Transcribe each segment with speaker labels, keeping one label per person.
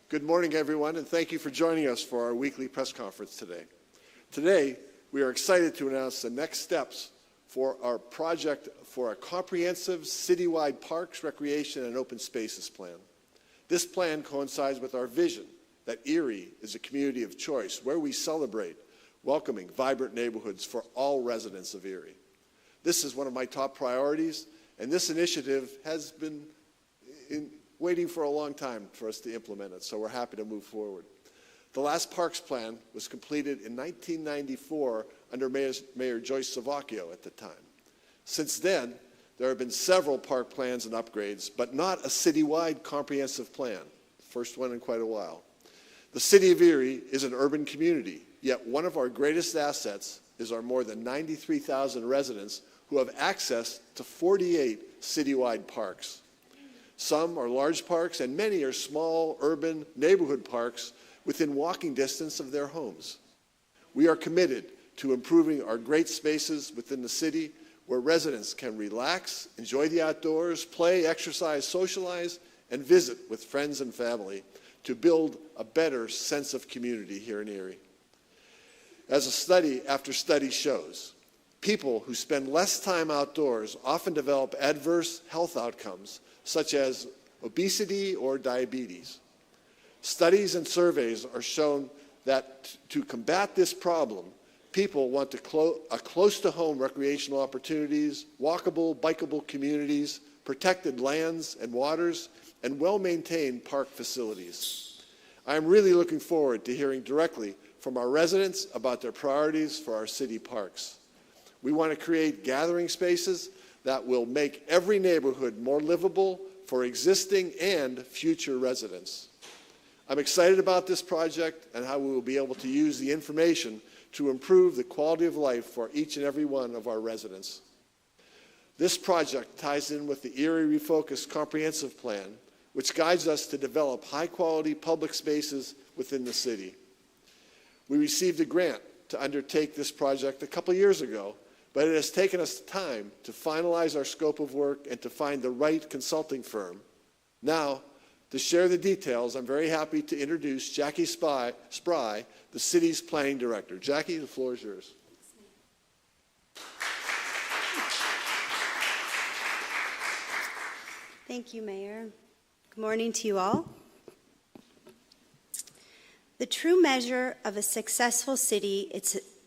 Speaker 1: Good morning, everyone, and thank you for joining us for our weekly press conference today. Today, we are excited to announce the next steps for our project for a comprehensive citywide parks, recreation, and open spaces plan. This plan coincides with our vision that Erie is a community of choice where we celebrate welcoming vibrant neighborhoods for all residents of Erie. This is one of my top priorities, and this initiative has been waiting for a long time for us to implement it, so we're happy to move forward. The last parks plan was completed in 1994 under Mayor Joyce Savacchio at the time. Since then, there have been several park plans and upgrades, but not a citywide comprehensive plan, first one in quite a while. The city of Erie is an urban community, yet one of our greatest assets is our more than 93,000 residents who have access to 48 citywide parks. Some are large parks and many are small urban neighborhood parks within walking distance of their homes. We are committed to improving our great spaces within the city where residents can relax, enjoy the outdoors, play, exercise, socialize, and visit with friends and family to build a better sense of community here in Erie. As a study after study shows, people who spend less time outdoors often develop adverse health outcomes such as obesity or diabetes. Studies and surveys are shown that to combat this problem, people want close-to-home recreational opportunities, walkable, bikeable communities, protected lands and waters, and well-maintained park facilities. I am really looking forward to hearing directly from our residents about their priorities for our city parks. We want to create gathering spaces that will make every neighborhood more livable for existing and future residents. I'm excited about this project and how we will be able to use the information to improve the quality of life for each and every one of our residents. This project ties in with the Erie Refocused Comprehensive Plan, which guides us to develop high-quality public spaces within the city. We received a grant to undertake this project a couple years ago, but it has taken us time to finalize our scope of work and to find the right consulting firm. Now, to share the details, I'm very happy to introduce Jackie Spry, the city's planning director. Jackie, the floor is yours.
Speaker 2: Thank you, Mayor. Good morning to you all. The true measure of a successful city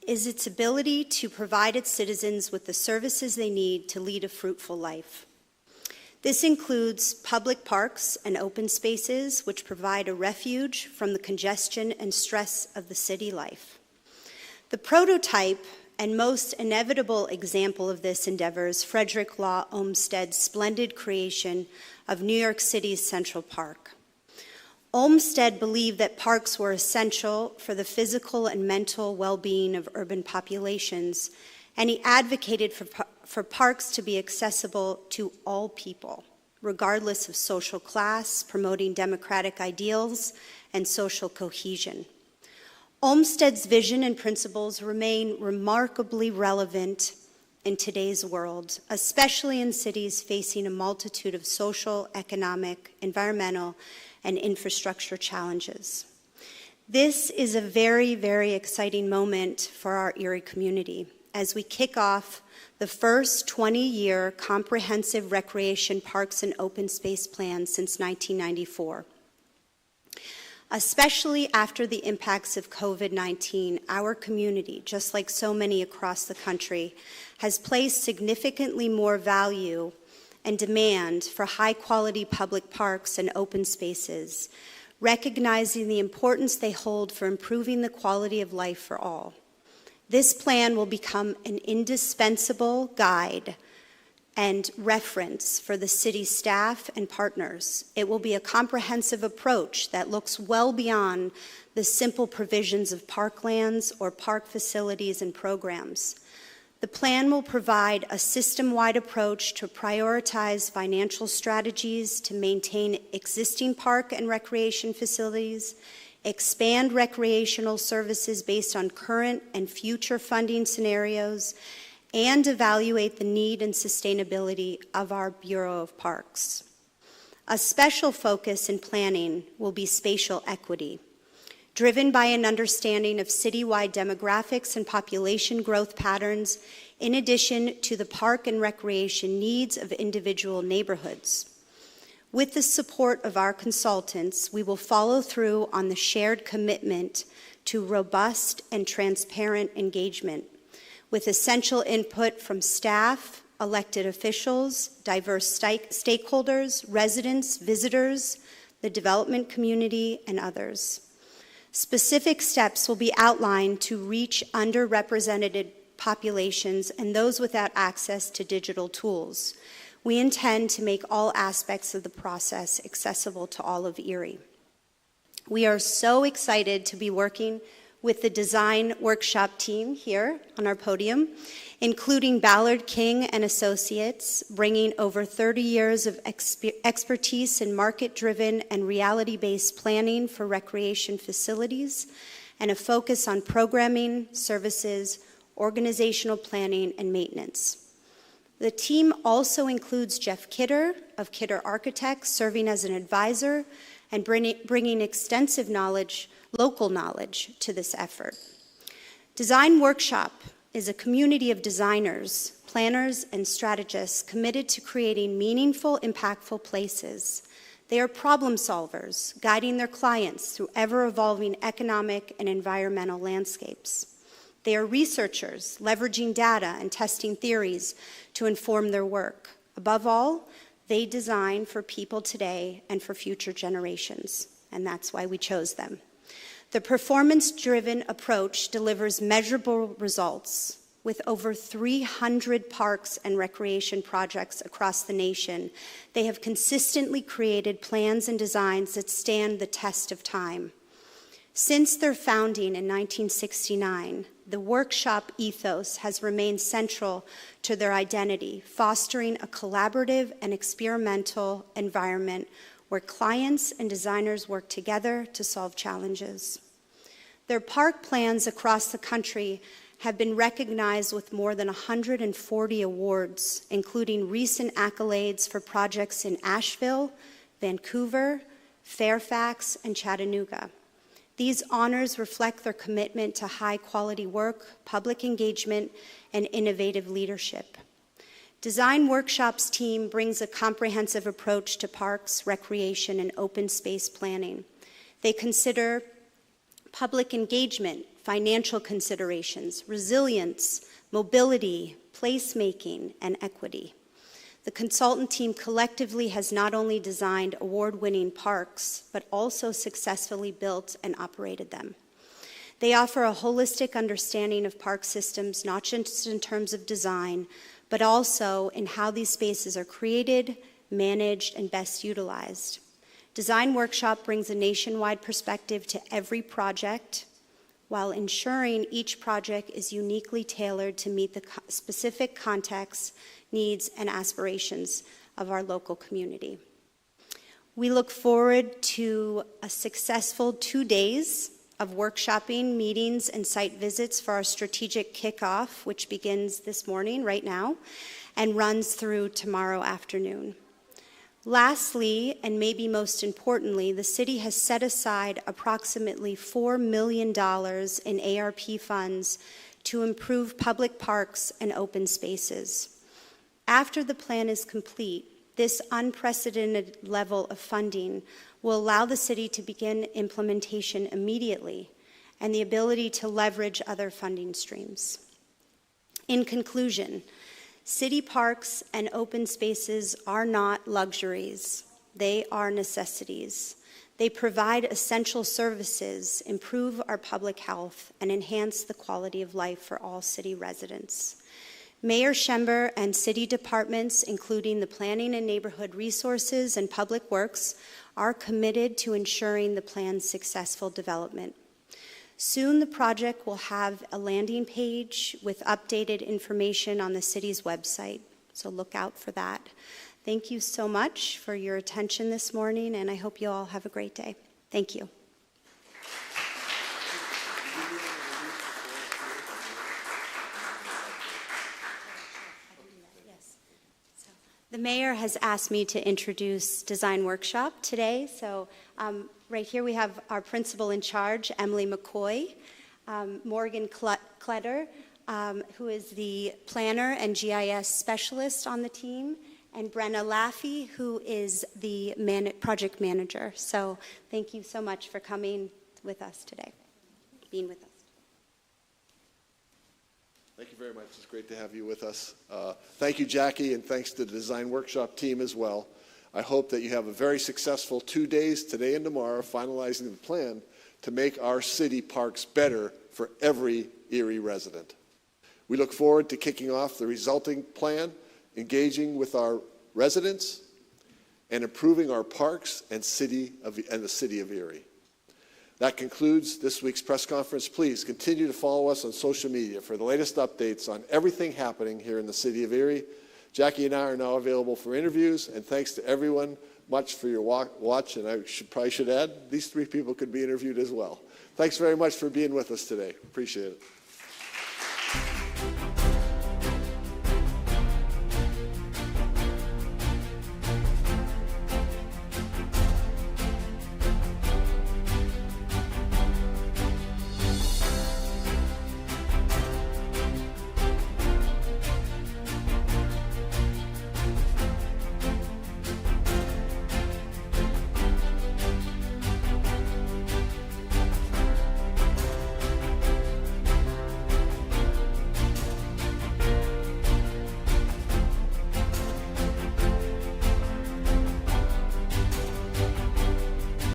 Speaker 2: is its ability to provide its citizens with the services they need to lead a fruitful life. This includes public parks and open spaces, which provide a refuge from the congestion and stress of the city life. The prototype and most inevitable example of this endeavor is Frederick Law Olmsted's splendid creation of New York City's Central Park. Olmsted believed that parks were essential for the physical and mental well-being of urban populations, and he advocated for parks to be accessible to all people, regardless of social class, promoting democratic ideals and social cohesion. Olmsted's vision and principles remain remarkably relevant in today's world, especially in cities facing a multitude of social, economic, environmental, and infrastructure challenges. This is a very, very exciting moment for our Erie community as we kick off the first 20-year comprehensive recreation, parks, and open space plan since 1994. Especially after the impacts of COVID-19, our community, just like so many across the country, has placed significantly more value and demand for high-quality public parks and open spaces, recognizing the importance they hold for improving the quality of life for all. This plan will become an indispensable guide and reference for the city staff and partners. It will be a comprehensive approach that looks well beyond the simple provisions of parklands or park facilities and programs. The plan will provide a system-wide approach to prioritize financial strategies to maintain existing park and recreation facilities, expand recreational services based on current and future funding scenarios, and evaluate the need and sustainability of our Bureau of Parks. A special focus in planning will be spatial equity, driven by an understanding of citywide demographics and population growth patterns, in addition to the park and recreation needs of individual neighborhoods. With the support of our consultants, we will follow through on the shared commitment to robust and transparent engagement, with essential input from staff, elected officials, diverse stakeholders, residents, visitors, the development community, and others. Specific steps will be outlined to reach underrepresented populations and those without access to digital tools. We intend to make all aspects of the process accessible to all of Erie. We are so excited to be working with the design workshop team here on our podium, including Ballard King and Associates, bringing over 30 years of expertise in market-driven and reality-based planning for recreation facilities, and a focus on programming, services, organizational planning, and maintenance. The team also includes Jeff Kidder of Kidder Architects, serving as an advisor and bringing extensive knowledge, local knowledge, to this effort. Design Workshop is a community of designers, planners, and strategists committed to creating meaningful, impactful places. They are problem solvers, guiding their clients through ever-evolving economic and environmental landscapes. They are researchers, leveraging data and testing theories to inform their work. Above all, they design for people today and for future generations, and that's why we chose them. The performance-driven approach delivers measurable results. With over 300 parks and recreation projects across the nation, they have consistently created plans and designs that stand the test of time. Since their founding in 1969, the workshop ethos has remained central to their identity, fostering a collaborative and experimental environment where clients and designers work together to solve challenges. Their park plans across the country have been recognized with more than 140 awards, including recent accolades for projects in Asheville, Vancouver, Fairfax, and Chattanooga. These honors reflect their commitment to high-quality work, public engagement, and innovative leadership. Design Workshop's team brings a comprehensive approach to parks, recreation, and open space planning. They consider public engagement, financial considerations, resilience, mobility, placemaking, and equity. The consultant team collectively has not only designed award-winning parks, but also successfully built and operated them. They offer a holistic understanding of park systems, not just in terms of design, but also in how these spaces are created, managed, and best utilized. Design Workshop brings a nationwide perspective to every project, while ensuring each project is uniquely tailored to meet the specific context, needs, and aspirations of our local community. We look forward to a successful 2 days of workshopping, meetings, and site visits for our strategic kickoff, which begins this morning, right now, and runs through tomorrow afternoon. Lastly, and maybe most importantly, the city has set aside approximately $4 million in ARP funds to improve public parks and open spaces. After the plan is complete, this unprecedented level of funding will allow the city to begin implementation immediately and the ability to leverage other funding streams. In conclusion, city parks and open spaces are not luxuries. They are necessities. They provide essential services, improve our public health, and enhance the quality of life for all city residents. Mayor Schember and city departments, including the Planning and Neighborhood Resources and Public Works, are committed to ensuring the plan's successful development. Soon, the project will have a landing page with updated information on the city's website, so look out for that. Thank you so much for your attention this morning, and I hope you all have a great day. Thank you. The mayor has asked me to introduce Design Workshop today. So right here we have our principal in charge, Emily McCoy, Morgan Kletter, who is the planner and GIS specialist on the team, and Brenna Laffey, who is the project manager. So thank you so much for coming with us today, being with us.
Speaker 1: Thank you very much. It's great to have you with us. Thank you, Jackie, and thanks to the Design Workshop team as well. I hope that you have a very successful 2 days, today and tomorrow, finalizing the plan to make our city parks better for every Erie resident. We look forward to kicking off the resulting plan, engaging with our residents, and improving our parks and the city of Erie. That concludes this week's press conference. Please continue to follow us on social media for the latest updates on everything happening here in the city of Erie. Jackie and I are now available for interviews, and thanks to everyone much for your watch, and I probably should add, these 3 people could be interviewed as well. Thanks very much for being with us today. Appreciate it.